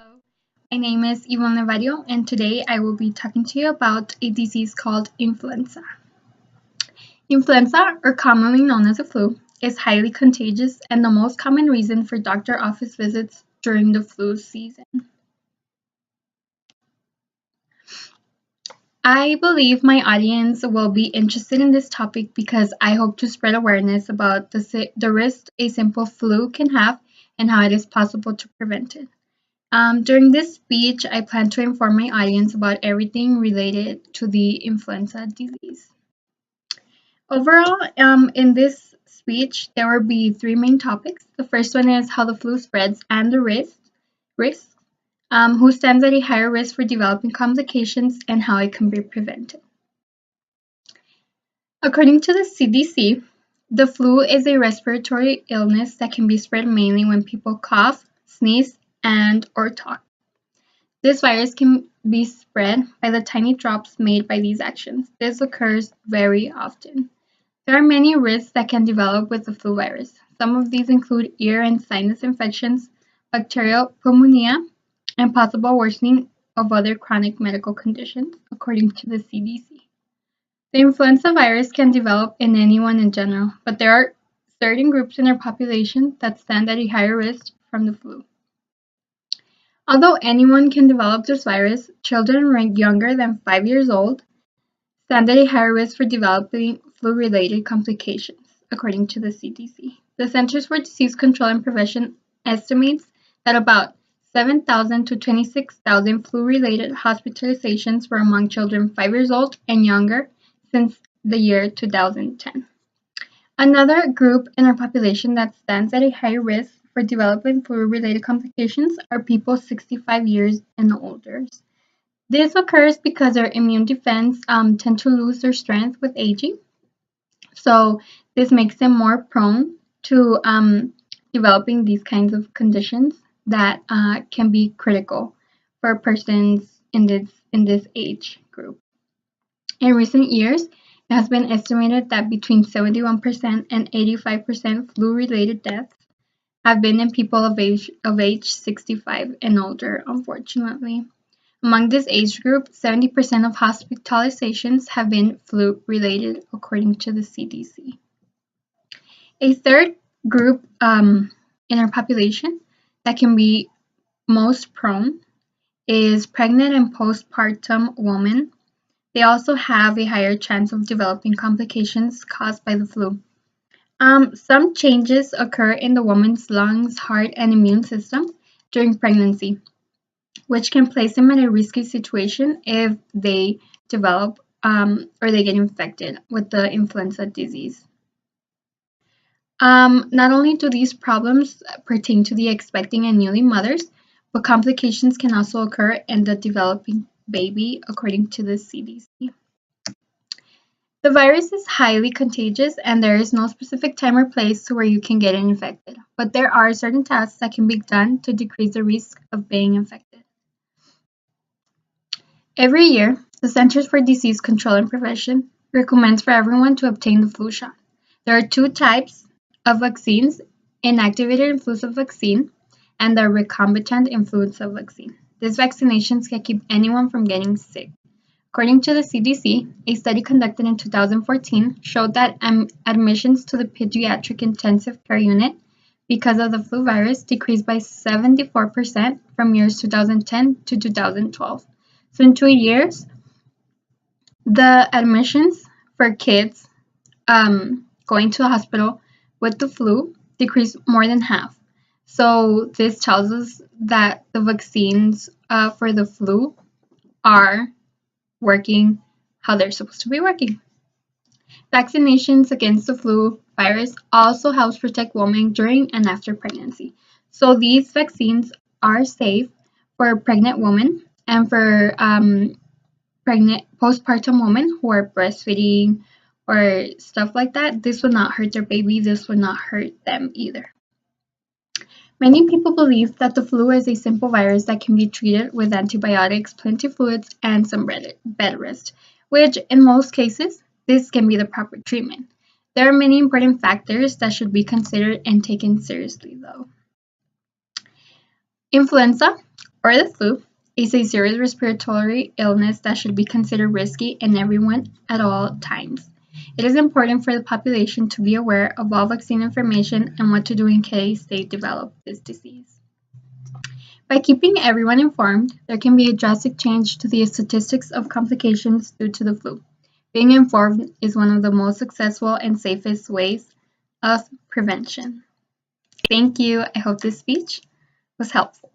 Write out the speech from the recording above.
Hello, my name is Ivonne Nevario, and today I will be talking to you about a disease called influenza. Influenza, or commonly known as the flu, is highly contagious and the most common reason for doctor office visits during the flu season. I believe my audience will be interested in this topic because I hope to spread awareness about the risk a simple flu can have and how it is possible to prevent it. During this speech, I plan to inform my audience about everything related to the influenza disease. Overall, in this speech, there will be three main topics. The first one is how the flu spreads and the risk, who stands at a higher risk for developing complications, and how it can be prevented. According to the CDC, the flu is a respiratory illness that can be spread mainly when people cough, sneeze, and or talk. This virus can be spread by the tiny drops made by these actions. This occurs very often. There are many risks that can develop with the flu virus. Some of these include ear and sinus infections, bacterial pneumonia, and possible worsening of other chronic medical conditions, according to the CDC. The influenza virus can develop in anyone in general, but there are certain groups in our population that stand at a higher risk from the flu. Although anyone can develop this virus, children ranked younger than 5 years old stand at a higher risk for developing flu-related complications, according to the CDC. The Centers for Disease Control and Prevention estimates that about 7,000 to 26,000 flu-related hospitalizations were among children 5 years old and younger since the year 2010. Another group in our population that stands at a higher risk for developing flu-related complications are people 65 years and older. This occurs because their immune defense tend to lose their strength with aging. So this makes them more prone to developing these kinds of conditions that can be critical for persons in this age group. In recent years, it has been estimated that between 71% and 85% flu-related deaths have been in people of age 65 and older, unfortunately. Among this age group, 70% of hospitalizations have been flu-related, according to the CDC. A third group in our population that can be most prone is pregnant and postpartum women. They also have a higher chance of developing complications caused by the flu. Some changes occur in the woman's lungs, heart, and immune system during pregnancy, which can place them in a risky situation if they develop or they get infected with the influenza disease. Not only do these problems pertain to the expecting and newly mothers, but complications can also occur in the developing baby, according to the CDC. The virus is highly contagious and there is no specific time or place to where you can get infected, but there are certain tasks that can be done to decrease the risk of being infected. Every year, the Centers for Disease Control and Prevention recommends for everyone to obtain the flu shot. There are two types of vaccines, inactivated influenza vaccine and the recombinant influenza vaccine. These vaccinations can keep anyone from getting sick. According to the CDC, a study conducted in 2014 showed that admissions to the pediatric intensive care unit because of the flu virus decreased by 74% from years 2010 to 2012. So in 2 years, the admissions for kids going to the hospital with the flu decreased more than half. So this tells us that the vaccines for the flu are working how they're supposed to be working. Vaccinations against the flu virus also helps protect women during and after pregnancy. So these vaccines are safe for pregnant women and for pregnant postpartum women who are breastfeeding or stuff like that. This will not hurt their baby. This will not hurt them either. Many people believe that the flu is a simple virus that can be treated with antibiotics, plenty of fluids, and some bed rest, which in most cases, this can be the proper treatment. There are many important factors that should be considered and taken seriously though. Influenza, or the flu, is a serious respiratory illness that should be considered risky in everyone at all times. It is important for the population to be aware of all vaccine information and what to do in case they develop this disease. By keeping everyone informed, there can be a drastic change to the statistics of complications due to the flu. Being informed is one of the most successful and safest ways of prevention. Thank you. I hope this speech was helpful.